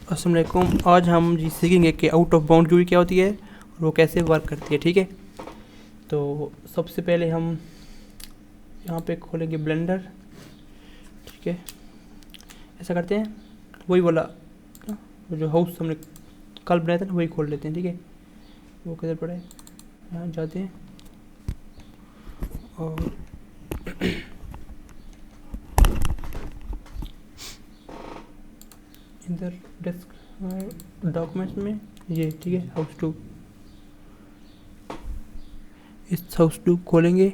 अस्सलाम वालेकुम। आज हम जी सीखेंगे कि आउट ऑफ बाउंड क्यूरी क्या होती है और वो कैसे वर्क करती है। ठीक है, तो सबसे पहले हम यहाँ पे खोलेंगे ब्लेंडर। ठीक है, ऐसा करते हैं, वही वाला वो जो हाउस हमने कल बनाया था ना, वही खोल लेते हैं। ठीक है, वो किधर पड़ा है, यहाँ जाते हैं और इधर डेस्क डॉक्यूमेंट्स में ये, ठीक है, हाउस टू, इस हाउस टू खोलेंगे।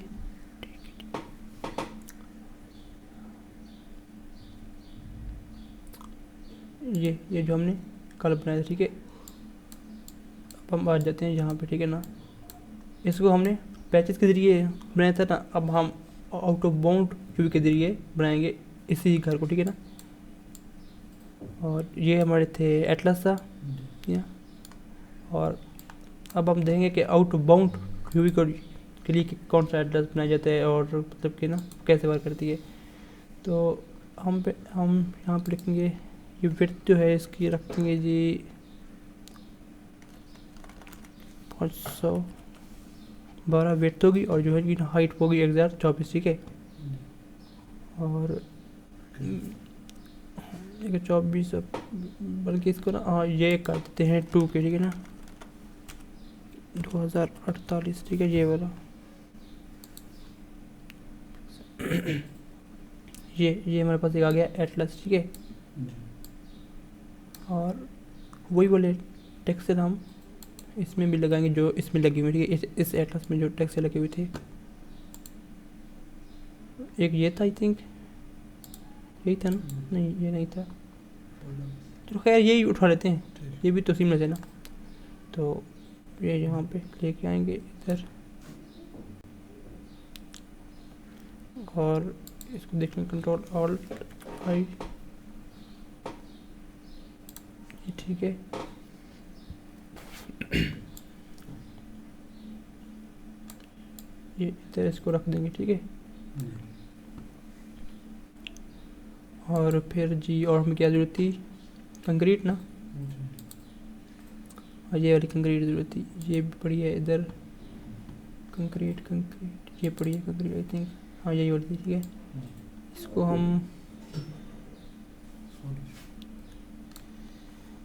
ये जो हमने कल बनाया था। ठीक है, अब हम आ जाते हैं यहाँ पे। ठीक है ना, इसको हमने पैचेस के ज़रिए बनाया था ना, अब हम आउट ऑफ बाउंड क्यूब के ज़रिए बनाएंगे इसी घर को। ठीक है ना, और ये हमारे थे एटलस था या, और अब हम देखेंगे कि आउट ऑफ बाउंड क्यूब के लिए कौन सा एटलस बनाया जाता है और मतलब कि ना कैसे वर्क करती है। तो हम यहाँ पे लिखेंगे, ये विड्थ जो है इसकी रखेंगे जी 512 विड्थ होगी, और जो है कि हाइट होगी 1024। ठीक है, और 24, बल्कि इसको ना हाँ ये कर देते हैं 2 के। ठीक है ना, 2048। ठीक है, ये वाला ये हमारे पास एक आ गया एटलस। ठीक है, और वही वाले टेक्सचर हम इसमें भी लगाएंगे जो इसमें लगी हुई। ठीक है, इस एटलस में जो टेक्सचर लगे हुए थे, एक ये था, आई थिंक यही था ना, नहीं ये नहीं था, चलो खैर यही उठा लेते हैं, ये भी तो सीमलेस है ना। तो ये यहाँ पे लेके आएंगे इधर, और इसको देखने कंट्रोल ऑल्ट आई। ठीक है, ये इधर इसको रख देंगे। ठीक है, और फिर जी और हमें क्या ज़रूरत थी, कंक्रीट ना, और ये वाली कंक्रीट ज़रूरत थी, ये भी पड़ी है इधर कंक्रीट, ये पड़ी है कंक्रीट आई थिंक, हाँ यही वाली थी। ठीक है, इसको हम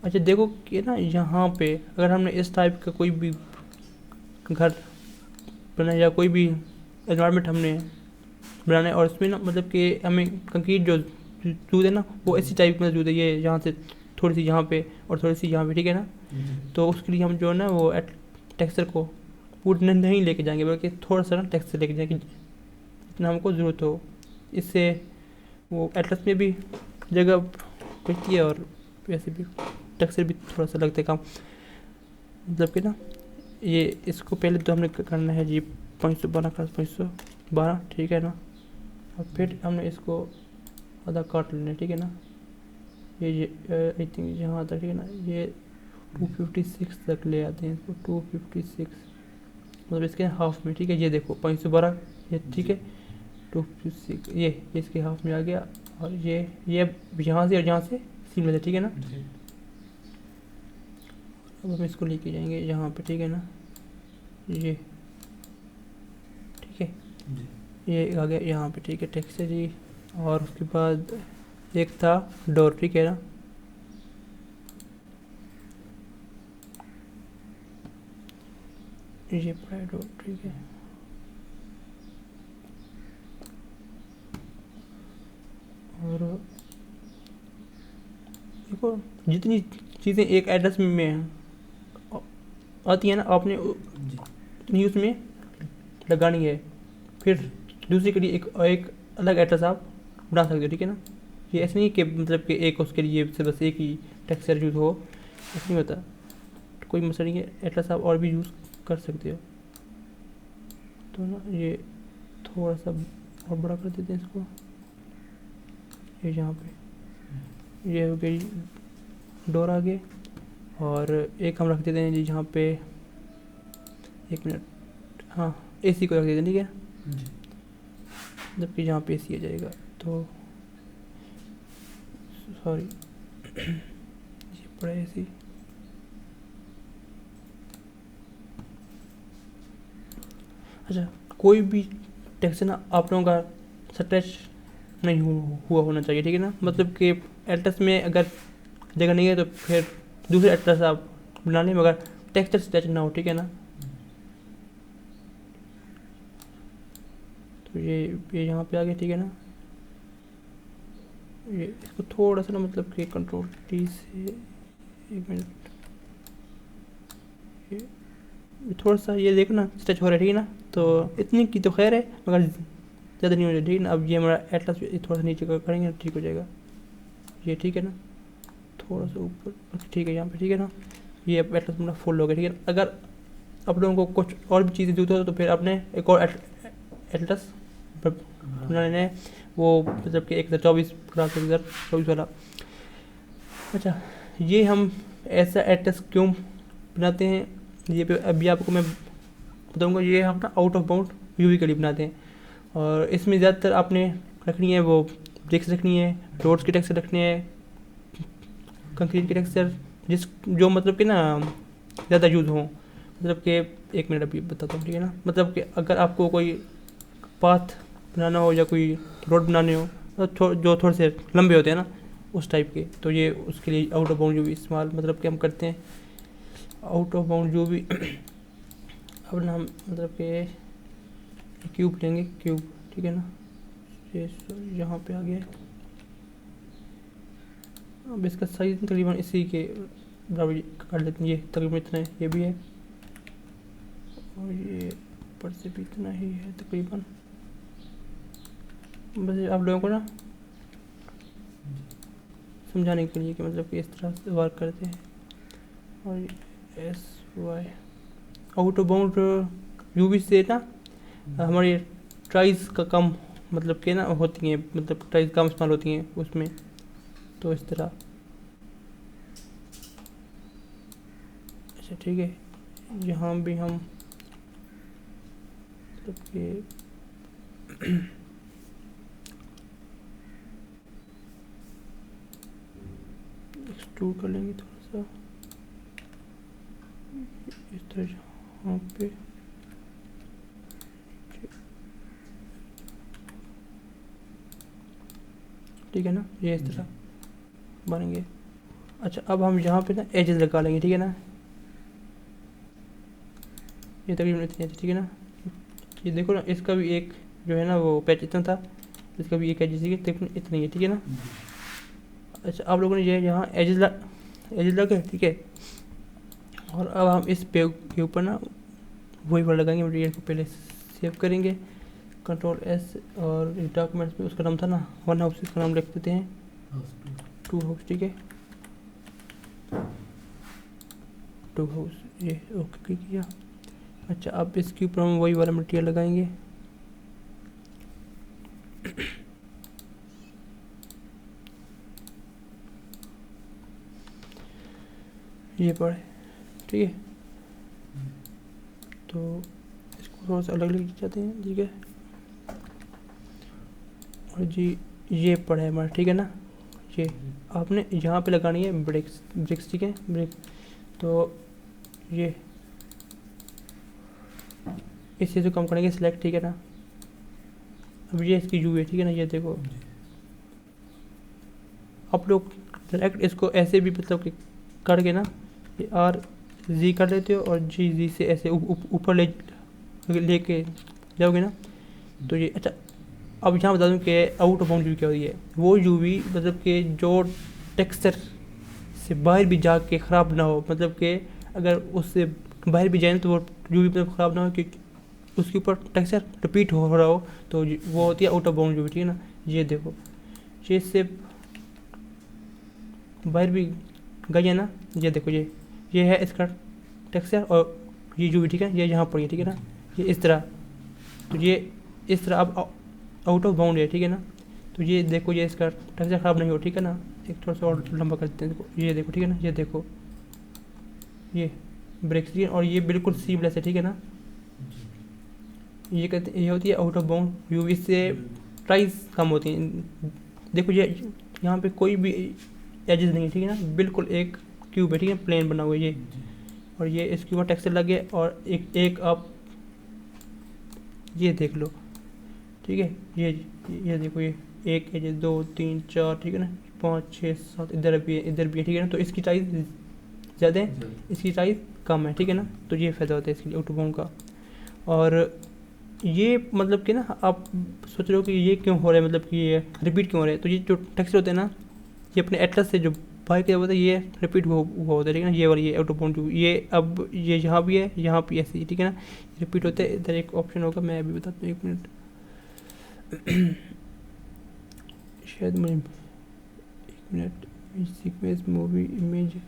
अच्छा देखो कि ना यहाँ पे अगर हमने इस टाइप का कोई भी घर बनाया या कोई भी एनवायरनमेंट हमने बनाना है, और इसमें ना मतलब कि हमें कंक्रीट जो जूत है ना वो इसी टाइप में जूत है, ये यहाँ से थोड़ी सी यहाँ पे और थोड़ी सी यहाँ पे। ठीक है ना, तो उसके लिए हम जो है ना वो टेक्सचर को पूरा नहीं लेके जाएंगे, बल्कि थोड़ा सा ना टेक्सचर लेके जाएंगे जितना हमको ज़रूरत हो। इससे वो एटलस में भी जगह बचती है और वैसे भी टेक्सचर भी थोड़ा सा लगता है कम, मतलब कि ना ये इसको पहले तो हमने करना है जी 512 का 512। ठीक है ना, और फिर हमने इसको आधा काट लेना है। ठीक है ना, ये आई थिंक यहाँ तक। ठीक है ना, ये 256 तक ले आते हैं इसको, 256 मतलब इसके हाफ में। ठीक है, ये देखो 512 ये। ठीक है, 256 ये इसके हाफ में आ गया, और ये यहाँ से और यहाँ से सीम लेते। ठीक है ना, अब हम इसको लेके जाएंगे यहाँ पे। ठीक है ना, ये ठीक है, ये आ गया यहाँ पे। ठीक है, टेक्सचर जी, और उसके बाद एक था डोर। ठीक है ना, ये पड़ा है डोर। ठीक है, और देखो जितनी चीज़ें एक एड्रेस में आती है ना, आपने उतनी उसमें लगानी है, फिर दूसरे के लिए एक अलग एड्रेस आप बना सकते हो। ठीक है ना, ये ऐसे नहीं कि मतलब कि एक उसके लिए से बस एक ही टेक्सचर यूज़ हो, ऐसा नहीं होता। तो कोई मसला नहीं है, एटलस आप और भी यूज़ कर सकते हो। तो ना ये थोड़ा सा और बड़ा कर देते हैं इसको, ये यहाँ पे ये हो गई डोर आगे, और एक हम रख देते हैं जी यहाँ पे, एक मिनट, हाँ एसी को रख देते हैं। ठीक है, जबकि यहाँ पे एसी आ जाएगा, तो सॉरी ये पड़ा है ऐसी। अच्छा, कोई भी टेक्स्ट ना आप लोगों का स्ट्रेच नहीं हुआ होना चाहिए, ठीक है ना। मतलब कि एड्रेस में अगर जगह नहीं है तो फिर दूसरे एड्रेस आप बना लें, मगर टेक्सचर स्ट्रेच ना हो, ठीक है ना। तो ये यहाँ पे आ गया, ठीक है ना। ये इसको थोड़ा सा ना मतलब कि कंट्रोल टी से, एक मिनट, ये थोड़ा सा ये देखो ना स्ट्रेच हो रहा है, ठीक है ना। तो इतनी की तो खैर है, मगर ज़्यादा नहीं हो रही, ठीक है ना। अब ये हमारा एटलस थोड़ा सा नीचे करेंगे ठीक हो जाएगा ये, ठीक है ना। थोड़ा सा ऊपर, ठीक है यहाँ पे, ठीक है ना। ये एटलस हमारा फुल हो गया, ठीक है। अगर आप लोगों को कुछ और भी चीज़ें जूते हो तो फिर आपने एक और एटलस बनाने हैं, वो मतलब कि 1024 ग्राफ 24 वाला। अच्छा, ये हम ऐसा एटलस क्यों बनाते हैं, ये पे अभी आपको मैं बताऊंगा। ये हम ना आउट ऑफ बाउंड यूवी के लिए बनाते हैं, और इसमें ज़्यादातर आपने रखनी है वो ब्रिक्स रखनी है, रोड्स के टेक्सचर रखने हैं, कंक्रीट के टेक्सचर, जो मतलब कि ना ज़्यादा यूज़ हो। मतलब कि एक मिनट अभी बताता हूँ, ठीक है ना। मतलब कि अगर आपको कोई पाथ बनाना हो या कोई रोड बनाने हो तो जो थोड़े से लंबे होते हैं ना उस टाइप के, तो ये उसके लिए आउट ऑफ बाउंड यूवी इस्तेमाल मतलब कि हम करते हैं। आउट ऑफ बाउंड यूवी अब ना हम मतलब कि क्यूब लेंगे, क्यूब, ठीक है ना। ये यहाँ पे आ गया। अब इसका साइज तकरीबन इसी के बराबर कर लेते हैं, ये तकरीबन इतना है, ये भी है, और ये ऊपर से भी इतना ही है तकरीबन। बस आप लोगों को ना समझाने के लिए कि मतलब कि इस तरह से वर्क करते हैं। और S Y out of bound UV से ना हमारी ट्राइज का कम मतलब कि ना होती हैं, मतलब ट्राइज कम इस्तेमाल होती हैं उसमें, तो इस तरह। अच्छा ठीक है, यहाँ भी हम मतलब कि एक्सट्रूड कर लेंगे थोड़ा सा इस तरह यहाँ पे, ठीक है ना। ये इस तरह बनेंगे। अच्छा, अब हम यहाँ पे ना एजेस लगा लेंगे, ठीक है ना। ये तकरीबन इतनी है, ठीक है ना। ये देखो ना, इसका भी एक जो है ना वो पैच इतना था, इसका भी एक एजेस तकरीबन इतनी है, ठीक है ना। अच्छा, आप लोगों ने ये यहाँ एजेस लगे, ठीक है। और अब हम इस पे के ऊपर ना वही वर्ड लगाएंगे, मटेरियल को पहले सेव करेंगे, कंट्रोल एस, और इस डॉक्यूमेंट्स में उसका नाम था ना वन हाउस, इसका नाम लिख देते हैं टू हाउस, ठीक है, टू हाउस, ये ओके क्लिक किया। अच्छा, अब इसके ऊपर हम वही वाला मटेरियल लगाएंगे, ये पड़े, ठीक है। तो इसको थोड़ा सा अलग लिख जाते हैं, ठीक है। और जी ये पड़ा है हमारा, ठीक है ना। ये आपने यहाँ पे लगानी है ब्रिक्स, ब्रिक्स, ठीक है, ब्रिक। तो ये इस चीज़ को कम करेंगे सिलेक्ट, ठीक है ना। अब ये इसकी यू है, ठीक है ना। ये देखो आप लोग डायरेक्ट इसको ऐसे भी मतलब कि करके ना ये आर जी कर लेते हो, और जी से ऐसे ऊपर लेके जाओगे ना तो ये। अच्छा, अब यहाँ बता दूँ कि आउट ऑफ बाउंड यूवी क्या होती है। वो यूवी मतलब कि जो टेक्सचर से बाहर भी जाके ख़राब ना हो, मतलब कि अगर उससे बाहर भी जाए तो वो यूवी मतलब ख़राब ना हो, क्योंकि उसके ऊपर टेक्सचर रिपीट हो रहा हो, तो वो होती है आउट ऑफ बाउंड यूवी, ठीक है ना। ये देखो, ये इससे बाहर भी गई है ना, ये देखो, ये है इसका टेक्सचर, और ये यूवी, ठीक है, ये यहाँ पर, ठीक है ना। ये इस तरह, तो ये इस तरह अब आउट ऑफ बाउंड है, ठीक है ना। तो ये देखो, ये इसका टेक्सचर ख़राब नहीं हो, ठीक है ना। एक थोड़ा सा और लंबा कर देते हैं, देखो, ये देखो, ठीक है ना। ये देखो, ये ब्रेक्स, और ये बिल्कुल सीमलेस है, ठीक है ना। ये कहते, ये होती है आउट ऑफ बाउंड यूवी, से प्राइस कम होती है। देखो ये यहाँ पे कोई भी एजेस नहीं है, ठीक है ना, बिल्कुल एक क्यूब है, ठीक है, प्लेन बना हुआ है ये, जी। और ये इसके ऊपर टेक्सचर लगे, और एक आप ये देख लो, ठीक है, ये देखो, ये एक है, ये 2 3 4, ठीक है ना, 5 6 7, इधर भी है, इधर भी है, ठीक है ना, तो इसकी साइज़ ज़्यादा है, इसकी साइज़ कम है, ठीक है ना, तो ये फ़ायदा होता है इसके लिए ऑटोबाउंड का। और ये मतलब कि ना आप सोच रहे हो कि ये क्यों हो रहा है, मतलब कि ये रिपीट क्यों हो रहा है, तो ये जो टेक्सचर होते हैं ना, ये अपने एटलस से जो बाहर क्या होता है, ये रिपीट हुआ होता है, ठीक है ना, ये वाली ये ऑटोबाउंड, ये अब ये यहाँ भी है, यहाँ भी ऐसे ही, ठीक है ना, रिपीट होते हैं। इधर एक ऑप्शन होगा, मैं अभी बताता हूँ, 1 मिनट शायद मुझे, 1 minute, sequence movie image,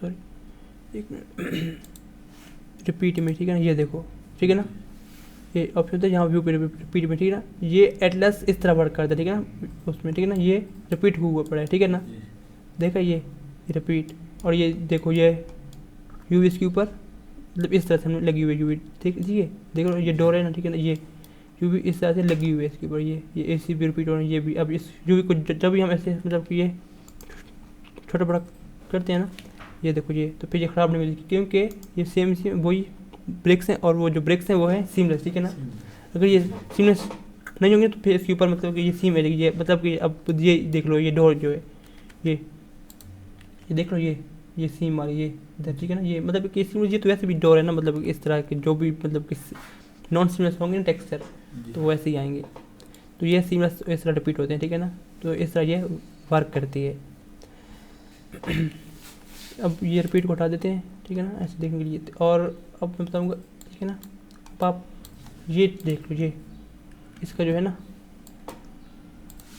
sorry 1 minute, repeat image, ठीक है ना, ये देखो, ठीक है ना, ये ऑप्शन होता है यहाँ व्यू पे रिपीट में, ठीक है ना, ये एटलस इस तरह वर्क करता है, ठीक है ना, उसमें, ठीक है ना, ये रिपीट हुआ पड़ा है, ठीक है ना, देखा ये रिपीट, और ये देखो ये यू इसके ऊपर, मतलब इस तरह से हमने लगी हुई है यूवी, ठीक है, देखो ये डोर है ना, ठीक है ना, ये यूवी इस तरह से लगी हुई है इसके ऊपर, ये एसी भी रिपीट हो रहा है, ये भी। अब इस यूवी को जब भी हम ऐसे मतलब कि ये छोटा बड़ा करते हैं ना, ये देखो ये, तो फिर ये ख़राब नहीं मिलेगी, क्योंकि ये सेम वही ब्रेक्स हैं, और वो जो ब्रेक्स हैं वो है सीमलेस, ठीक है ना, अगर ये सीमलेस नहीं होंगे तो फिर इसके ऊपर मतलब कि ये सीम मिलेगी, ये मतलब कि अब ये देख लो, ये डोर जो है, ये देख लो, ये सीम वाली, ये इधर, ठीक है ना, ये मतलब कि सीमलेस, ये तो वैसे भी डोर है ना, मतलब इस तरह के जो भी मतलब कि नॉन सीमलेस होंगे ना टेक्सचर, तो वैसे ही आएंगे, तो ये सीमलेस इस तरह रिपीट होते हैं, ठीक है ना, तो इस तरह ये वर्क करती है। अब ये रिपीट को हटा देते हैं, ठीक है ना, ऐसे देखने के लिए। और अब मैं बताऊँगा, ठीक है ना, अब आप ये देख लो, ये इसका जो है ना,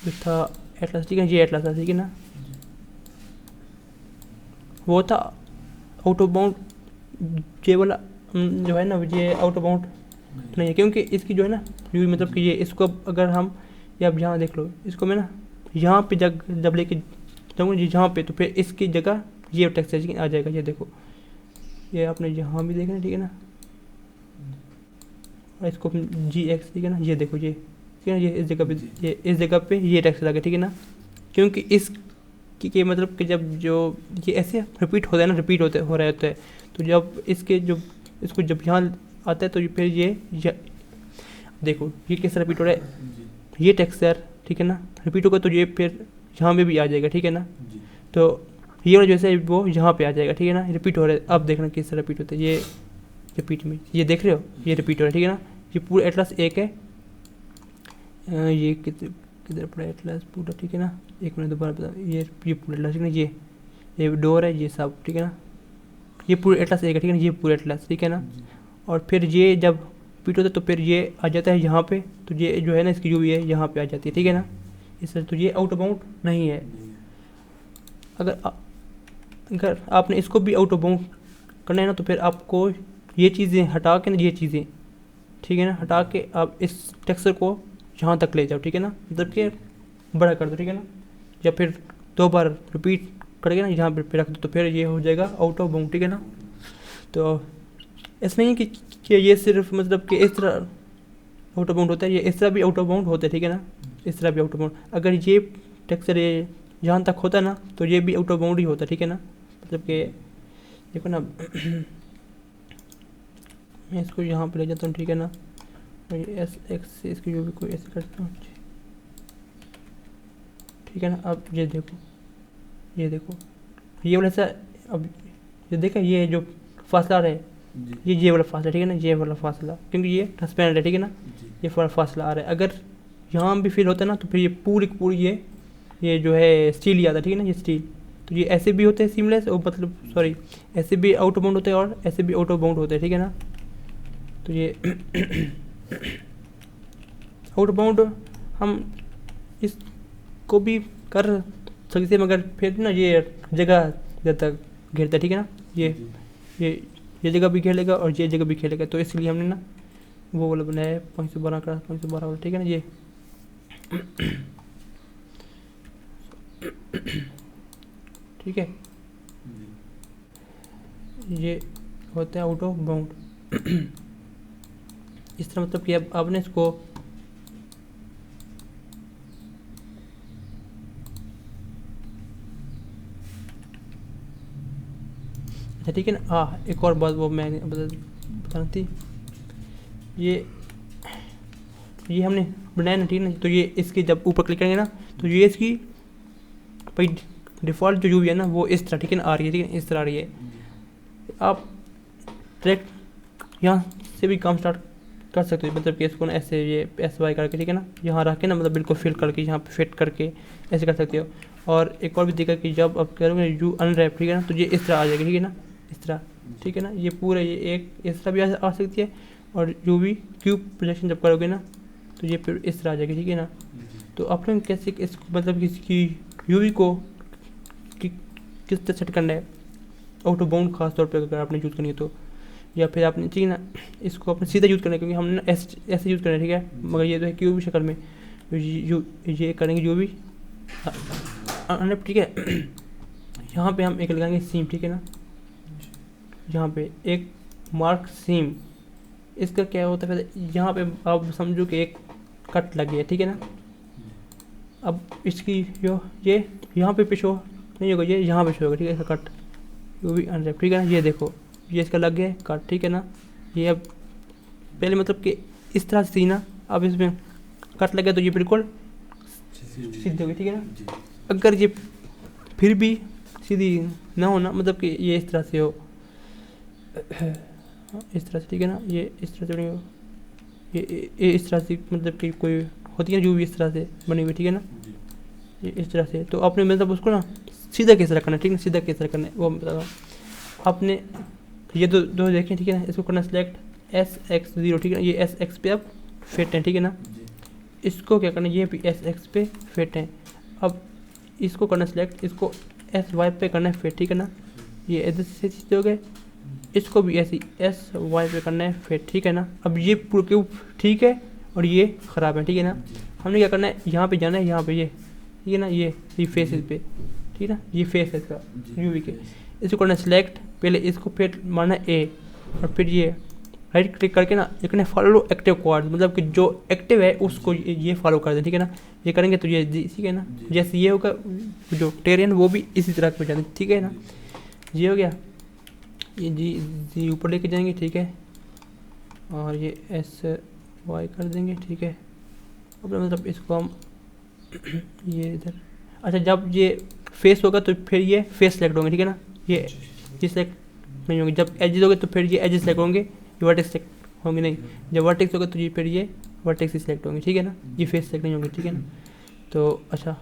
जो था एटलस, ठीक है, ये एटलस था, ठीक है ना, वो था आउट ऑफ बाउंड, ये वाला जो है ना, ये आउट ऑफ बाउंड नहीं है, क्योंकि इसकी जो है ना यूज मतलब कि ये इसको अगर हम, या अब यहाँ देख लो, इसको मैं ना यहाँ पे जब लेके जाऊँगा जहाँ पे, तो फिर इसकी जगह ये टेक्सचर आ जाएगा, ये देखो, ये आपने यहाँ भी देखना, ठीक है ना, और इसको GX, ठीक है ना, ये देखो, ये ठीक है ना, ये इस जगह पे, ये इस जगह पे ये टेक्सचर आ गया, ठीक है ना, क्योंकि इस कि मतलब कि जब जो ये ऐसे रिपीट होता है ना, रिपीट होते हो रहा होता है, तो जब इसके जो इसको जब यहाँ आता है, तो फिर ये देखो ये किस रिपीट हो रहा है, ये टेक्सचर, ठीक है ना, रिपीट होगा, तो ये फिर यहाँ में भी आ जाएगा, ठीक है ना, तो ये वाला जैसे वो यहाँ पे आ जाएगा, ठीक है ना, रिपीट हो रहा है। अब देखना किस तरह रिपीट होता है, ये रिपीट में, ये देख रहे हो, ये रिपीट हो रहा है, ठीक है ना, ये पूरा एटलस एक है, ये किधर पड़ा एटलस पूरा, ठीक है ना, 1 मिनट दोबारा बता, ये पूरा एटलस, ठीक है ना, ये डोर है, ये सब, ठीक है ना, ये पूरा एटलस एक है, ठीक है ना, ये पूरा एटलस, ठीक है ना, और फिर ये जब रिपीट होता है तो फिर ये आ जाता है यहाँ पे, तो ये जो है ना इसकी जो भी है यहाँ पे आ जाती है, ठीक है ना, इस तरह, तो ये आउट ऑफ बाउंड नहीं है। अगर आपने इसको भी आउट ऑफ बाउंड करना है ना, तो फिर आपको ये चीज़ें हटा के ना, ये चीज़ें, ठीक है ना, हटा के आप इस टेक्सचर को यहाँ तक ले जाओ, ठीक है ना, मतलब कि बड़ा कर दो, ठीक है ना, या फिर 2 बार रिपीट करके ना यहाँ पे रख दो, तो फिर ये हो जाएगा आउट ऑफ बाउंड, ठीक है ना। तो ऐसा नहीं है कि ये सिर्फ मतलब कि इस तरह आउट ऑफ बाउंड होता है, ये इस तरह भी आउट ऑफ बाउंड होता है, ठीक है ना, इस तरह भी आउट ऑफ बाउंड, अगर ये टेक्सचर ये जहाँ तक होता है ना, तो ये भी आउट ऑफ बाउंड ही होता है, ठीक है ना, मतलब कि देखो ना, मैं इसको यहाँ पे ले जाता हूँ, ठीक है ना, मैं SX से इसकी जो भी कोई ऐसे करता हूँ, ठीक है ना। अब ये देखो, ये वाला सा, अब ये देखा, ये जो फासला आ रहा है, ये वाला फासला, ठीक है ना, ये वाला फासला, क्योंकि ये ट्रांसपेरेंट है, ठीक है ना, ये वाला फासला आ रहा है, अगर यहाँ भी फील होता है ना, तो फिर ये पूरी ये जो है स्टील ही आता है, ठीक है ना, ये स्टील, तो ये ऐसे भी होते हैं सीमलेस, और मतलब सॉरी ऐसे भी आउट ऑफ बाउंड होते हैं और ऐसे भी आउट ऑफ बाउंड होते हैं, ठीक है ना। तो ये आउट ऑफ बाउंड हम इसको भी कर सकते हैं, मगर फिर ना ये जगह ज़्यादा घेरता है, ठीक है ना, ये जगह भी घेर लेगा और ये जगह भी घेर लेगा, तो इसलिए हमने ना वो वाला बनाया है 512 का 512 वाला, ठीक है ना, ये ठीक है। ये होता है आउट ऑफ बाउंड। इस तरह मतलब कि अब आपने इसको अच्छा ठीक है ना। एक और बात वो मैं बताना थी, ये हमने बनाया ना, ठीक है ना। तो ये इसके जब ऊपर क्लिक करेंगे ना तो ये इसकी भाई डिफ़ॉल्ट जो भी है ना वो इस तरह, ठीक है ना, आ रही है, ठीक है, इस तरह आ रही है। आप डायरेक्ट यहाँ से भी काम स्टार्ट कर सकते हो, मतलब कि इसको ना ऐसे ये SY करके, ठीक है ना, यहाँ रख के ना मतलब बिल्कुल फिल करके यहाँ पे फिट करके ऐसे कर सकते हो। और एक और भी देखा कि जब आप करोगे यू अनरैप, ठीक है ना, तो ये इस तरह आ जाएगी, ठीक है ना, इस तरह, ठीक है ना। ये पूरा ये एक इस तरह भी आ सकती है, और जो भी क्यूब प्रोजेक्शन जब करोगे ना तो ये फिर इस तरह आ जाएगी, ठीक है ना। तो आपने कैसे इस मतलब किसी यूवी को किस तरह सेट करना है आउट ऑफ बाउंड, खास तौर पे अगर आपने यूज़ करनी है तो, या फिर आपने चाहिए ना इसको अपने सीधा यूज़ करना है, क्योंकि हमने ऐसे यूज़ करना है, ठीक है। मगर ये तो है क्यूब शक्ल में ये करेंगे जो भी, ठीक है। यहाँ पे हम एक लगाएंगे सीम, ठीक है ना, यहाँ पे एक मार्क सीम। इसका क्या होता है फिर, यहाँ पे आप समझो कि एक कट लग गया, ठीक है ना। अब इसकी जो ये यहाँ पे पिछो नहीं होगा, ये यहाँ पे शो होगा, ठीक है, इसका कट वो भी अनरैप, ठीक है ना। ये देखो ये इसका लग गया कट, ठीक है ना। ये अब पहले मतलब कि इस तरह से थी ना, अब इसमें कट लग गया तो ये बिल्कुल सीधी होगी, ठीक है ना। अगर ये फिर भी सीधी ना हो ना, मतलब कि ये इस तरह से हो, इस तरह से, ठीक है ना, ये इस तरह से नहीं हो, ये इस तरह से, मतलब कि कोई होती है जो भी इस तरह से बनी हुई, ठीक है ना, ये इस तरह से। तो आपने मतलब उसको ना सीधा किस तरह करना है, ठीक है, सीधा किस तरह करना है वो मैं बता रहा हूँ। आपने ये दो देखें, ठीक है ना, इसको करना सेलेक्ट SX0, ठीक है, ये SX पे आप फिट हैं, ठीक है ना। इसको क्या करना है, ये भी SX पे फिट हैं। अब इसको करना सेलेक्ट, इसको SY पे करना है फिट, ठीक है ना। ये इधर से चीज़ हो गए, इसको भी ऐसे SY पे करना है फिट, ठीक है ना। अब ये पूरा क्यूब ठीक है और ये ख़राब है, ठीक है ना। हमने क्या करना है, यहाँ पे जाना है, यहाँ पे ये, ठीक है ना, ये फेस पे, ठीक है ना, ये फेस है इसका यूवी के। इसको करना है सिलेक्ट, पहले इसको फिर मारना है A, और फिर ये राइट क्लिक करके ना लिखना है फॉलो एक्टिव क्वाड, मतलब कि जो एक्टिव है उसको ये फॉलो कर दें, ठीक है ना। ये करेंगे तो ये ठीक है ना, जैसे ये होगा जो टेरियन वो भी इसी तरह पे जाते, ठीक है ना। ये हो गया, ये जी ऊपर लेके जाएंगे, ठीक है, और ये SY कर देंगे, ठीक है। अब मतलब इसको हम ये इधर, अच्छा जब ये फेस होगा तो फिर ये फेस सेलेक्ट होंगे, ठीक है ना। ये सेलेक्ट नहीं होंगे, जब एजेस होंगे तो फिर ये एजेस सेलेक्ट होंगे, ये वर्टेक्स सेलेक्ट होंगे नहीं। जब वर्टेक्स होगा तो ये फिर ये वर्टेक्स ही सेलेक्ट होंगे, ठीक है ना, ये फेस सेलेक्ट नहीं होंगे, ठीक है ना। तो अच्छा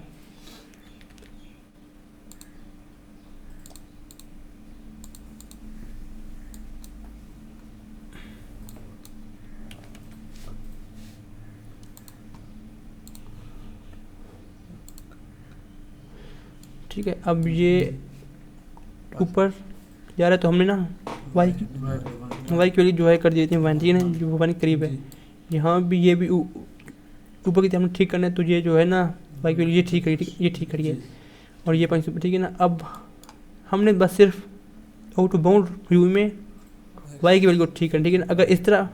ठीक है। अब ये ऊपर जा रहा है तो हमने ना वाई की वैल्यू जो है कर दी थी 1, ठीक है ना, जो 1 के करीब है। यहाँ भी ये भी ऊपर की हमने ठीक करना है, तो ये जो है ना वाई की वैल्यू ये ठीक करी, ये ठीक करी है, और ये 5, ठीक है ना। अब हमने बस सिर्फ आउट बाउंड व्यू में वाई की वैल्यू को ठीक करनी, ठीक है ना। अगर इस तरह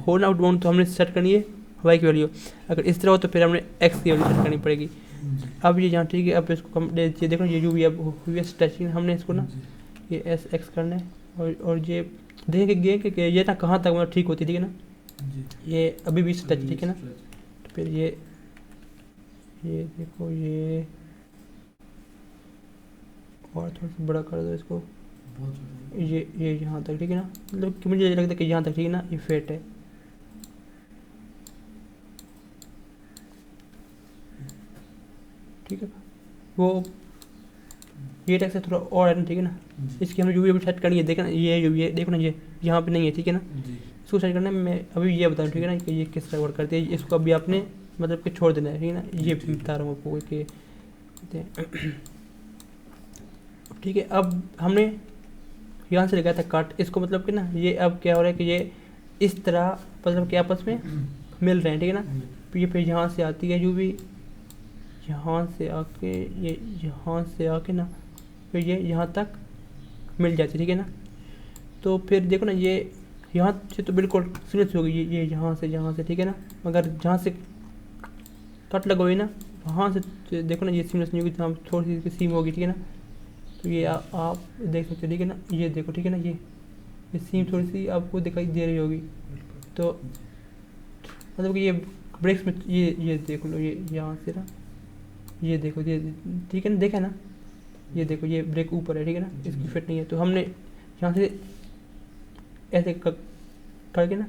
हो ना आउट बाउंड तो हमने सेट करनी है वाई की वैल्यू, अगर इस तरह हो तो फिर हमने एक्स की वैल्यू सेट करनी पड़ेगी। अब ये यहाँ ठीक है, अब इसको ये देखो ये जो भी अब हुई है टचिंग, हमने इसको ना ये SX करना है, और ये देखेंगे कि ये ना कहाँ तक मतलब ठीक होती है, ठीक है ना। ये अभी भी टच, ठीक है ना। तो फिर ये देखो ये और थोड़ा सा बड़ा कर दो इसको, ये यहाँ तक, ठीक है ना, मतलब कि मुझे लगता है कि यहाँ तक, ठीक है ना, ये फिट है, ठीक है। वो ये टैक्स से थोड़ा और है ना, ठीक है ना। इसकी हमने यूवी सेट करनी है, देखना ये देखो ना, ये यहाँ पे नहीं है, ठीक है ना। इसको सेट करना है, मैं अभी ये बता रहा हूँ, ठीक है ना, कि ये किस तरह वर्क करती है। इसको अभी आपने मतलब कि छोड़ देना है, ठीक है ना, ये बता रहा हूँ आपको कि ठीक है। अब हमने यहाँ से लगाया था कट, इसको मतलब कि ना ये अब क्या हो रहा है कि ये इस तरह मतलब कि आपस में मिल रहे हैं, ठीक है ना। ये फिर यहाँ से आती है यूवी, यहाँ से आके ये यहाँ से आके ना फिर ये यहाँ तक मिल जाती है, ठीक है ना। तो फिर देखो ना ये यहाँ से तो बिल्कुल सीमलेस होगी, ये यहाँ से ठीक है ना, मगर जहाँ से कट लगा हुई ना वहाँ से देखो ना ये सीमलेस नहीं होगी, जहाँ थोड़ी सी सीम होगी, ठीक है ना। तो ये आप देख सकते हो, ठीक है ना, ये देखो, ठीक है ना, ये सीम थोड़ी सी आपको दिखाई दे रही होगी। तो मतलब कि ये ब्रेक्स में ये देख लो, ये यहाँ से ना ये देखो, ये ठीक है ना, देखा ना, ये देखो ये ब्रेक ऊपर है, ठीक है ना, इसकी फिट नहीं है। तो हमने यहाँ से ऐसे करके ना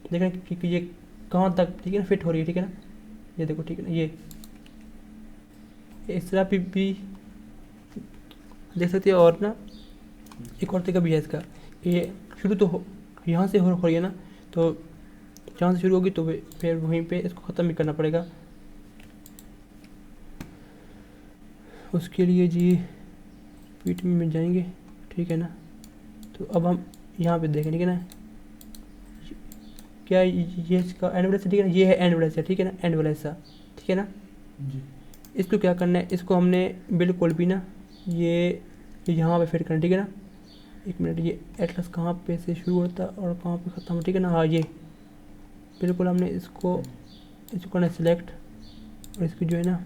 देखना कि ये कहाँ तक, ठीक है ना, फिट हो रही है, ठीक है ना, ये देखो, ठीक है ना, ये इस तरह भी देख सकते हो। और ना एक और तरीका भी है इसका, ये शुरू तो यहाँ से हो रही है ना, तो जहाँ से शुरू होगी तो फिर वहीं पे इसको ख़त्म भी करना पड़ेगा। उसके लिए जी पीट में जाएंगे, ठीक है ना। तो अब हम यहाँ पे देखें, ठीक है ना, क्या ये इसका एंड वाला, ठीक है ना, ये है एंड वाला, ठीक है ना, एंड वाला हिस्सा, ठीक है ना जी। इसको क्या करना है, इसको हमने बिल्कुल भी ना ये यहाँ पे फिट करना, ठीक है ना। एक मिनट, ये एटलस कहाँ पे से शुरू होता है और कहाँ पे ख़त्म, ठीक है ना, हाँ ये बिल्कुल हमने इसको करना सिलेक्ट, और इसकी जो है ना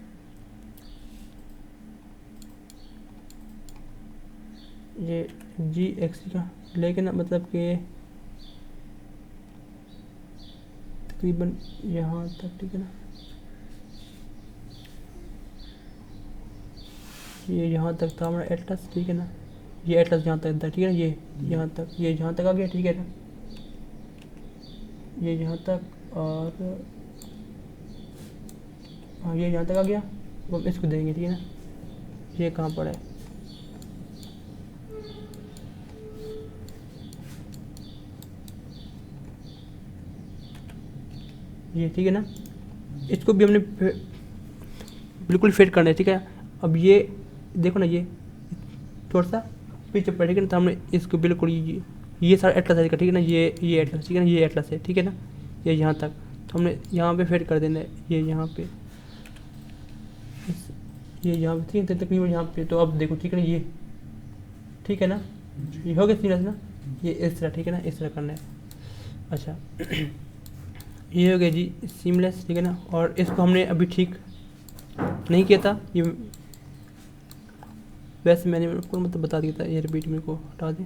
ये जी एक्स का लेकिन मतलब कि तकरीबन यहाँ तक, ठीक है ना, ये यहाँ तक था हमारा एटलस, ठीक है ना, ये एटलस यहाँ तक था, ठीक है ना, ये यहाँ तक, ये यहाँ तक आ गया, ठीक है ना, ये यहाँ तक, और हाँ ये यहाँ तक आ गया। अब हम इसको देंगे, ठीक है ना, ये कहाँ पर है, ये ठीक है ना, इसको भी हमने बिल्कुल फिट करना है, ठीक है। अब ये देखो ना, ये थोड़ा सा पीछे पड़, ठीक है ना, तो हमने इसको बिल्कुल ये सारा एटलस है, ठीक है ना, ये एटलस, ठीक है ना, ये एटलस है, ठीक है ना, ये यहाँ तक, तो हमने यहाँ पे फिट कर देना है, ये यहाँ पे, ये यहाँ पे, ठीक है, तकरीबन यहाँ पे। तो अब देखो, ठीक है ना, ये ठीक है ना, ये हो गया सीमलेस ना, ये इस तरह, ठीक है ना, इस तरह करना है। अच्छा ये हो गया जी सीमलेस, ठीक है ना। और इसको हमने अभी ठीक नहीं किया था, ये वैसे मैंने आपको मतलब बता दिया था, ये रिपीट मेरे को हटा दें।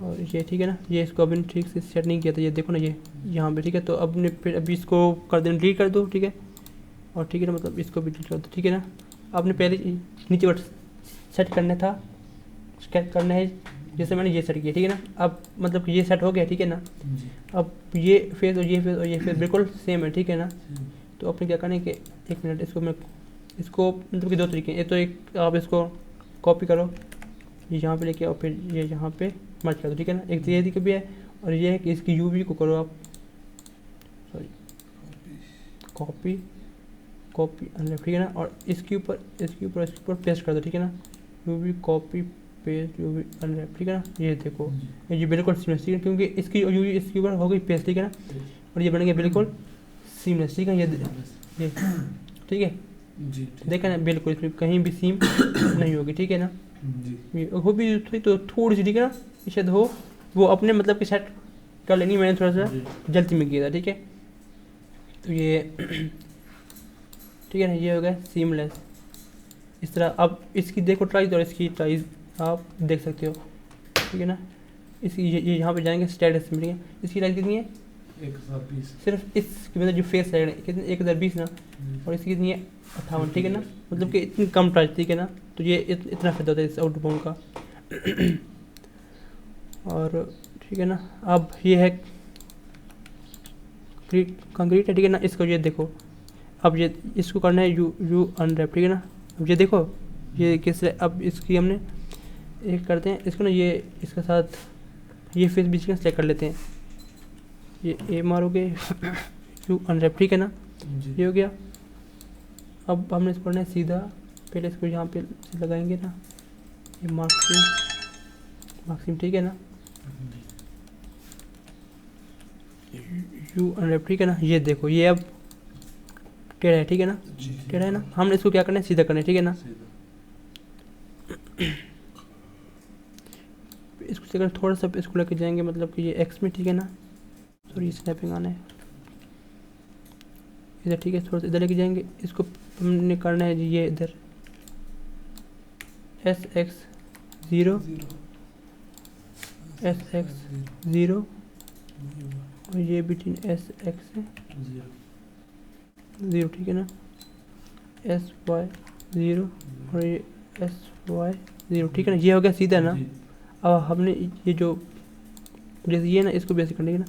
और ये ठीक है ना, ये इसको अभी ठीक से सेट नहीं किया था, ये देखो ना, ये यहाँ पे, ठीक है। तो अब ने फिर अभी इसको कर देना, डिलीट कर दो, ठीक है। और ठीक है ना, मतलब इसको भी डिलीट कर दो, ठीक है ना। आपने पहले नीचे बट सेट करना था, सेट करना है, जैसे मैंने ये सेट किया, ठीक है ना। अब मतलब ये सेट हो गया, ठीक है ना। अब ये फेस और ये फेस और ये फेस बिल्कुल सेम है, ठीक है ना। तो आपने क्या करना है कि एक मिनट, इसको मतलब कि दो तरीके हैं, तो एक आप इसको कॉपी करो, ये यहाँ पे लेके और फिर ये यहाँ पे मर्ज कर दो, ठीक है ना। एक ये तरीके भी है, और ये है कि इसकी यूवी को करो आप, सॉरी, कॉपी अनलेफ्ट, ठीक है ना। और इसके ऊपर पेस्ट कर दो, ठीक है ना। यूवी कॉपी पेस्ट यूवी अनलेफ्ट, ठीक है ना। ये देखो ये बिल्कुल सीमलेस, ठीक है, क्योंकि इसकी यूवी इसके ऊपर हो गई पेस्ट, ठीक है ना। और ये बन गया बिल्कुल सीमलेस, ठीक है। ये ठीक है जी, देखा ना, बिल्कुल इसमें कहीं भी सीम नहीं होगी, ठीक है ना जी। हो भी तो थोड़ी सी, ठीक है ना, शायद हो वो अपने मतलब कि सेट कर लेंगी, मैंने थोड़ा सा जल्दी में किया था, ठीक है। तो ये ठीक है ना, ये हो गया सीमलेस इस तरह। अब इसकी देखो ट्राइज, और इसकी ट्राइज आप देख सकते हो, ठीक है ना। इसकी ये यहाँ पे जाएंगे स्टेटस में, ठीक है। इसकी ट्राइज कितनी है, 1020, सिर्फ इसकी मतलब जो फेस है कितनी 1020 ना, और इसकी कितनी है 58, ठीक है ना। मतलब कि इतनी कम प्राइस, ठीक है ना। तो ये इतना फायदा होता है इस आउटबाउंड का। और ठीक है ना, अब ये है कंक्रीट है, ठीक है ना। इसको ये देखो, अब ये इसको करना है यू अनरैप, ठीक है ना। अब ये देखो ये किस, अब इसकी हमने एक करते हैं इसको ना, ये इसके साथ ये फेस बीच में सेलेक्ट कर लेते हैं, ये ए मारोगे यू अनरैप, ठीक है ना। ये हो गया। अब हमने इसको करना है सीधा, पहले इसको यहाँ पे लगाएंगे ना, ये मार्क्सिम, ठीक है ना, यू अनरैप, ठीक है ना। ये देखो ये अब टेढ़ा है, ठीक है ना, टेढ़ा है ना। हमने इसको क्या करना है, सीधा करना है, ठीक है ना। इसके अगर थोड़ा सा इसको लेके जाएंगे मतलब कि ये एक्स में, ठीक है ना, सॉरी स्नैपिंग आना है इधर, ठीक है, थोड़ा सा इधर लेके जाएंगे, इसको हमने करना है जी ये इधर S x zero, S x zero, और ये बिटवीन एस एक्स ज़ीरो, ठीक है ना, एस वाई ज़ीरो, और ये एस वाई ज़ीरो, ठीक है ना, ये हो गया सीधा ना। अब हमने ये जो जैसे ये ना इसको बेसिक करने के ना,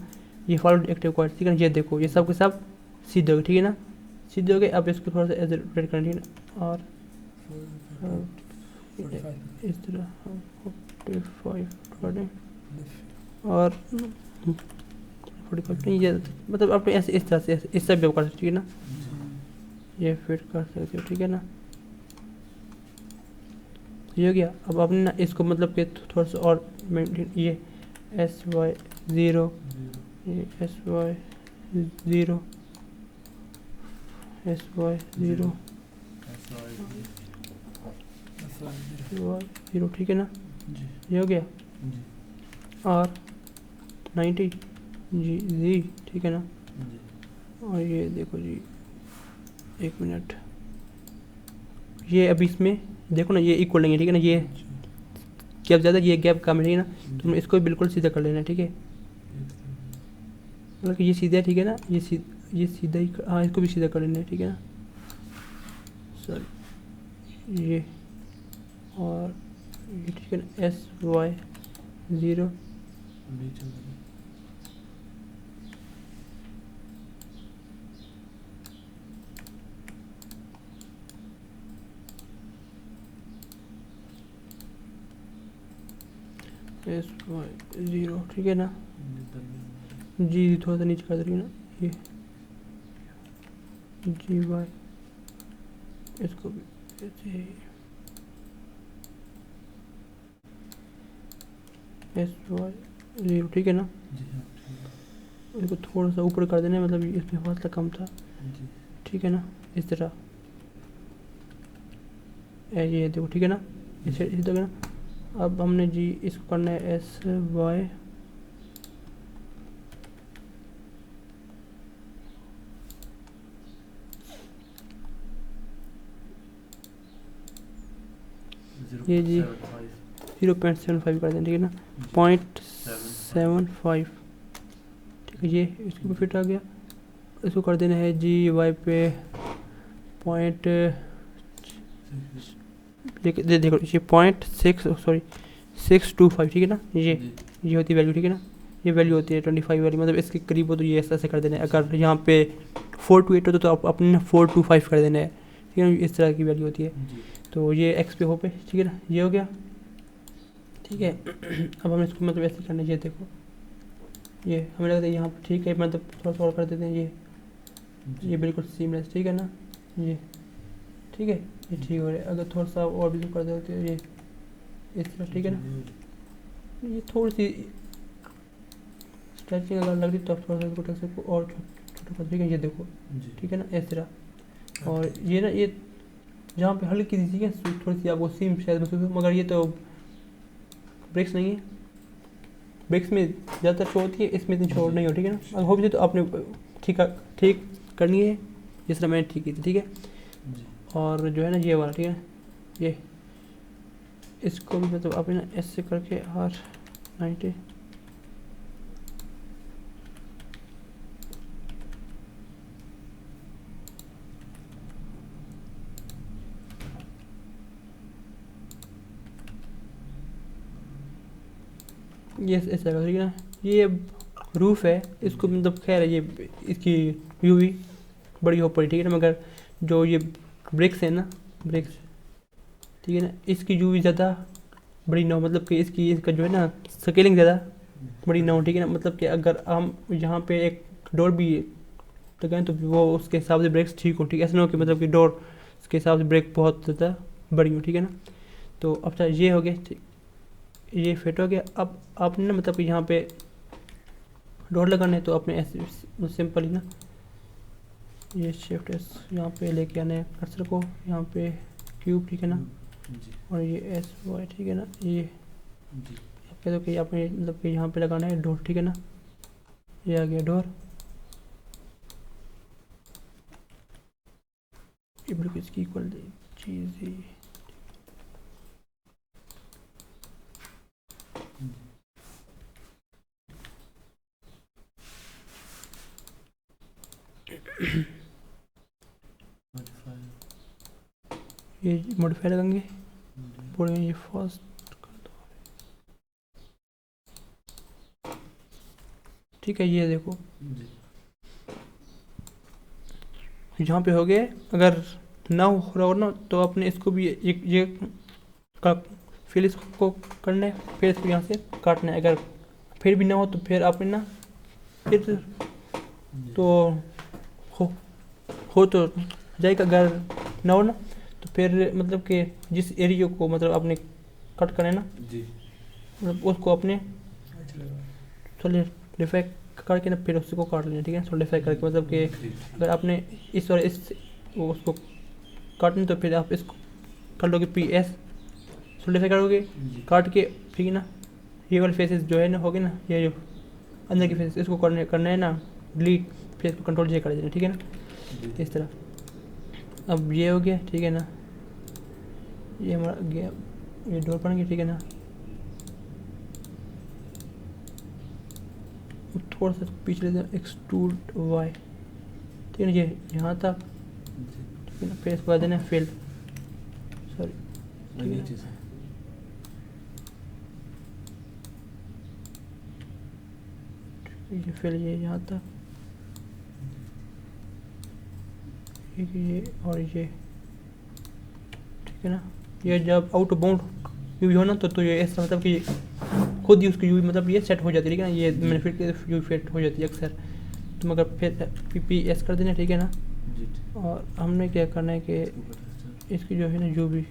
ये फॉलोड एक्टिव क्वाड, ठीक है ना, ये देखो ये सब के सब सीधे हो गए, ठीक है ना, सीधे हो गए। अब इसको थोड़ा सा ऐसे रोटेट करना, ठीक है ना, और इस तरह 45 और 45 नहीं, ये मतलब आप ऐसे इस तरह से इस सब कर सकते, ठीक है ना, ये फिट कर सकते हो, ठीक है ना, ये हो गया। अब आपने ना इसको मतलब कि थोड़ा सा और ये एस वाई ज़ीरो, ये S Y zero, S Y zero, zero, ठीक है ना, ये हो गया। और 90 जी जी, ठीक है ना, और ये देखो जी 1 मिनट, ये अभी इसमें देखो ना ये इक्वल नहीं है, ठीक है ना, ये गैप ज़्यादा, ये गैप कम है, ठीक है ना, तुम इसको बिल्कुल सीधा कर लेना, ठीक है, मतलब कि ये सीधा है, ठीक है ना, ये सीधा ही, हाँ इसको भी सीधा कर लेना है, ठीक है ना, सॉरी ये, और ये ठीक है ना, S Y zero, S Y zero, ठीक है ना, जी थोड़ा सा नीचे कर दे ना, ये जी वाई, इसको भी ऐसे एस वाई ज़ीरो, ठीक है ना, इसको थोड़ा सा ऊपर कर देना, मतलब इसमें फासला कम था, ठीक है ना, इस तरह ये देखो, ठीक है ना, इस तरह ना। अब हमने जी इसको करना है एस वाई ये जी 0.75 कर दें, ठीक है ना, 0.75, ठीक है, ये इसके ऊपर फिट आ गया। इसको कर देना है जी वाई पे पॉइंट, देखो ये 625, ठीक है ना, ये होती है वैल्यू, ठीक है ना, ये वैल्यू होती है 25 वाली, मतलब इसके करीब हो तो ये ऐसे कर देना है। अगर यहाँ पे 428 हो तो आप अपने 425 कर देना है, ठीक है ना, इस तरह की वैल्यू होती है। तो ये एक्स पे हो पे, ठीक है ना, ये हो गया, ठीक है। अब हम इसको मतलब ऐसे करना चाहिए, देखो ये हमें लगता है यहाँ पर ठीक है, मतलब थोड़ा सा और कर देते हैं, ये बिल्कुल सीमलेस, ठीक है ना, ये ठीक है, ये ठीक हो रहा है। अगर थोड़ा सा और भी कर देते हैं, ये इस तरह, ठीक है ना, ये थोड़ी सी स्ट्रेचिंग अगर लग रही तो आप थोड़ा सा इसको टेक्स्ट को और छोटा कर, ठीक है, ये देखो, ठीक है ना, इस तरह। और ये ना ये जहाँ पे हल्की सी है थोड़ी सी आपको सीम शायद महसूस हो, मगर ये तो ब्रेक्स नहीं है, ब्रेक्स में ज़्यादातर शो होती है, इसमें इतनी शो नहीं हो, ठीक है ना। अगर हो भी तो आपने ठीक करनी है, जिस तरह मैंने ठीक की थी, ठीक है। और जो है ना ये वाला, ठीक है, ये इसको भी मतलब आपने ना ऐसे करके और 90 ये ऐसा कर, ठीक है ना। ये रूफ है, इसको मतलब खैर है, ये इसकी व्यू भी बड़ी हो पड़ी, ठीक है ना, मगर जो ये ब्रिक्स है ना, ब्रिक्स, ठीक है ना, इसकी व्यू भी ज़्यादा बड़ी ना हो, मतलब कि इसका जो है ना स्केलिंग ज़्यादा बड़ी ना हो, ठीक है ना। मतलब कि अगर हम यहाँ पे एक डोर भी लगाएं तो वो उसके हिसाब से ब्रेक्स ठीक हो, ठीक है, ऐसा ना हो कि मतलब कि डोर उसके हिसाब से ब्रेक बहुत ज़्यादा बड़ी हो, ठीक है ना। तो अब ये हो गया, ठीक, ये फिट हो गया। अब आपने ना मतलब कि यहाँ पे डोर लगाना है तो अपने ऐसे सिंपल ही ना ये शिफ्ट एस यहाँ पे लेके आना है कर्सर को, यहाँ पे क्यूब, ठीक है ना, और ये एस वाई, ठीक है ना, ये कह दो कि आपने मतलब कि यहाँ पे लगाना है डोर, ठीक है ना। ये आ गया डोर, इसकी इक्वल चीज़ ही ये मॉडिफाई लगाएंगे, बोलेंगे ये फर्स्ट कर दो, ठीक है। ये देखो यहाँ पे हो गए। अगर ना हो रहा हो ना तो अपने इसको भी एक ये का फिर इसको करना है, फिर इसको यहाँ से काटना है। अगर फिर भी ना हो तो फिर आपने ना फिर तो हो तो जाएगा। अगर ना हो ना तो फिर मतलब कि जिस एरिया को मतलब आपने कट करना है ना जी, मतलब उसको अपने सोलिडिफाई करके ना फिर उसको काट लेना, ठीक है। सोलिडिफाई करके मतलब कि अगर आपने इस और इस उसको काटने तो फिर आप इसको कर लोगे PS सोलिडिफाई करोगे काट के, ठीक है ना। ये वाले फेसेस जो है ना होगे ना, ये जो अंदर के फेसेस इसको करना है ना डिलीट, फिर इसको कंट्रोल J कर देना, ठीक है ना, इस तरह। अब ये हो गया, ठीक है ना। ये हमारा गया, ये डोर बन गया, ठीक है ना। थोड़ा सा पीछे लेते एक्सट्रूड Y, ठीक है ना, ये यहाँ तक, ठीक है ना। फिर इसको कर देना फिल, सॉरी, ठीक है ना। ये फिल ये यहाँ तक, ये और ये, ठीक है ना। ये जब आउट ऑफ बाउंड यूवी हो ना तो ये ऐसा मतलब कि खुद ही उसकी यूवी मतलब ये सेट हो जाती है, ठीक है ना। ये मैंने फिर यूवी सेट हो जाती है अक्सर, तो मगर फिर PPS कर देना, ठीक है ना। और हमने क्या करना है कि इसकी जो है ना यूवी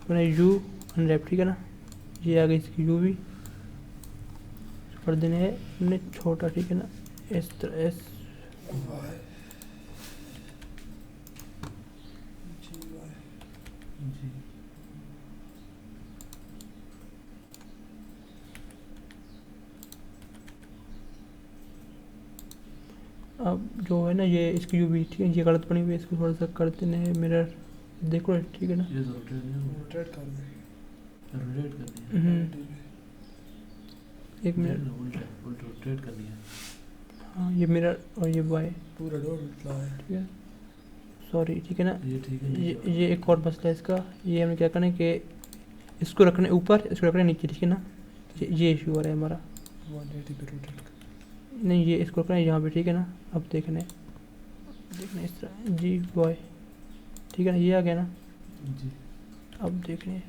मैंने यू अनरैप, ठीक है ना। ये आ गई इसकी यूवी कर देने है हमने छोटा, ठीक है ना, इस तरह S अब जो है ना ये इसकी यूवी, ठीक है, ये गलत बनी हुई है, इसको थोड़ा सा कर देने हैं मिरर, देखो ठीक है ना। ये तो रोटेट कर दे, रोटेट करनी है, एक मिनट, उल्टा रोटेट करनी है। हाँ ये मिरर और ये वाई पूरा डोर उल्टा है, ठीक है, सॉरी, ठीक है ना। ये ठीक है। ये एक और मसला है इसका, ये हमें क्या करना है कि इसको रखना है ऊपर, इसको रखना है नीचे, ठीक है ना। ये इशू आ रहा है हमारा, 180 पे रोटेट नहीं ये इसको रखना है यहाँ पे, ठीक है ना। अब देखना इस तरह जी वाई, ठीक है ना, ये आ गया ना। जी, अब देखने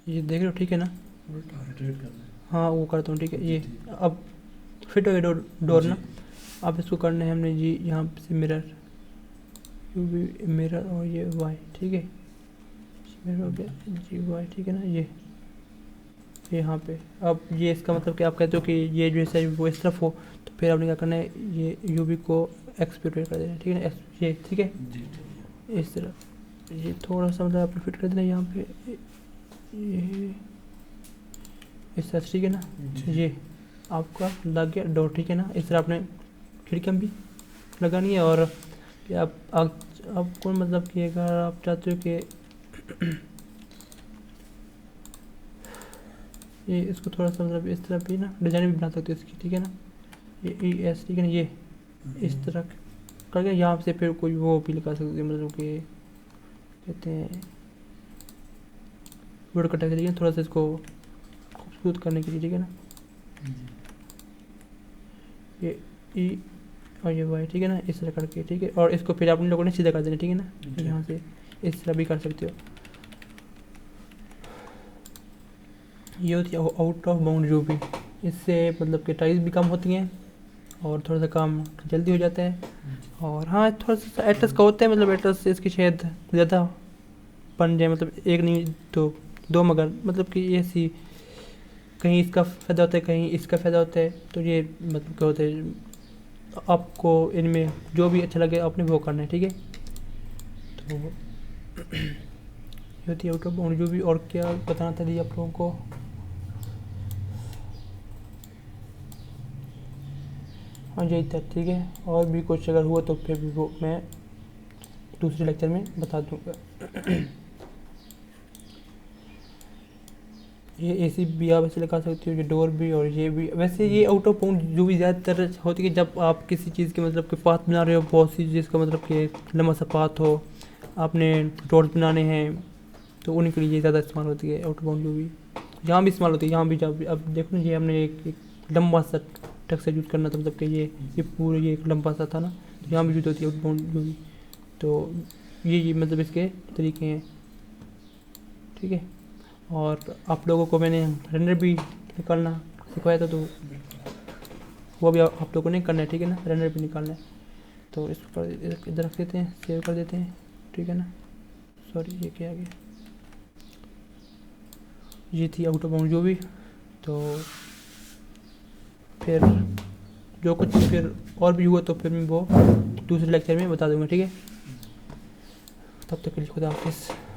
ये देख रहे हो, ठीक है ना। उल्टा रोटेट करना है। हाँ वो करता हूँ, ठीक है। ये अब फिट हो गया डोर ना। अब इसको करना है हमने जी यहाँ से मिरर, मिरर और ये वाई, ठीक है, मिरर हो गया जी वाई, ठीक है ना। ये यहाँ पे अब ये इसका मतलब कि आप कहते हो कि ये जो है वो इस तरफ हो, तो फिर आपने क्या करना है ये यूवी को एक्सप्लोरेट कर देना है, ठीक है ना। ये ठीक है, इस तरह ये थोड़ा सा मतलब आपने फिट कर देना यहाँ पे, ये इस तरह, ठीक है ना। ये आपका लग गया डोर, ठीक है ना। इस तरह आपने खिड़कियाँ भी लगानी है। और कि आपको मतलब कि अगर आप चाहते हो कि ये इसको थोड़ा सा मतलब इस तरह भी ना डिज़ाइन भी बना सकते हो इसकी, ठीक है ना। ये ES, ठीक है ना, ये इस तरह करके यहाँ से फिर कोई वो भी लगा सकते हो, मतलब कि कहते हैं वर्ड कटा के लिए थोड़ा सा इसको खूबसूरत करने के लिए, ठीक है ना। ये E और ये Y, ठीक है ना, इस तरह करके, ठीक है। और इसको फिर आपने लोगों ने सीधा कर देना, ठीक है ना। यहाँ से इस तरह भी कर सकते हो। ये होती है आउट ऑफ बाउंड जो भी, इससे मतलब कि टाइल्स भी कम होती हैं और थोड़ा सा काम जल्दी हो जाता है। और हाँ थोड़ा सा एटलस का होता है, मतलब एटलस से इसकी शायद ज़्यादा बन जाए, मतलब एक नहीं तो दो, मगर मतलब कि ये सी कहीं इसका फ़ायदा होता है कहीं इसका फ़ायदा होता है। तो ये मतलब क्या होता है, आपको इनमें जो भी अच्छा लगे आपने वो करना है, ठीक है। तो ये होती है आउट ऑफ बाउंड जो भी। और क्या बताना था जी आप लोगों को, हाँ यही था, ठीक है। और भी कुछ अगर हुआ तो फिर भी वो मैं दूसरे लेक्चर में बता दूंगा। ये एसी भी आप ऐसे लगा सकते हो, ये डोर भी, और ये भी। वैसे ये आउट ऑफ बाउंड जो भी ज़्यादातर होती है जब आप किसी चीज़ के मतलब के पाथ बना रहे हो, बहुत सी चीज़ का मतलब कि लंबा सा पाथ हो, आपने डोर्स बनाने हैं, तो उन्हीं के लिए ज़्यादा इस्तेमाल होती है आउट ऑफ बाउंड जो भी। यहाँ भी इस्तेमाल होती है, यहाँ भी जब अब देखो ना, ये हमने एक लंबा सा टक से यूज़ करना था, मतलब कि ये पूरे ये एक लंबा सा था ना, तो यहाँ भी यूज़ होती है आउट ऑफ बाउंड जो भी। तो ये मतलब इसके तरीके हैं, ठीक है। और आप लोगों को मैंने रनर भी निकालना सिखाया था, तो वो भी आप लोगों ने करना है, ठीक है ना, रनर भी निकालना है। तो इस पर इधर रख देते हैं, सेव कर देते हैं, ठीक है ना। सॉरी ये क्या आ गया, ये थी आउट ऑफ बाउंड जो भी। तो फिर जो कुछ फिर और भी हुआ तो फिर मैं वो दूसरे लेक्चर में बता दूंगा, ठीक है। तब तक के लिए खुदा हाफिज़।